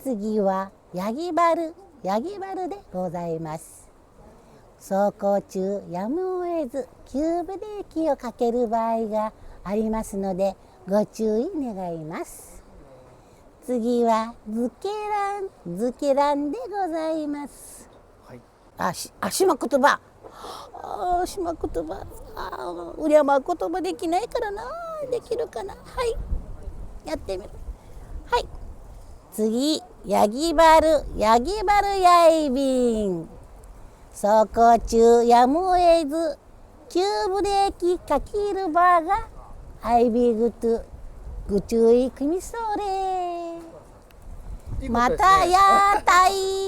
次はヤギバルでございます。走行中やむを得ず急ブレーキをかける場合がありますのでご注意願います。次はズケランでございます。はい、島言葉。島言葉。うりゃま言葉できないからな。できるかな。はい。やってみる。はい。次、ヤギバルやいびん。走行中やむを得ず急ブレーキかける場がアイビグトゥご注意くみそれ。またやーたい。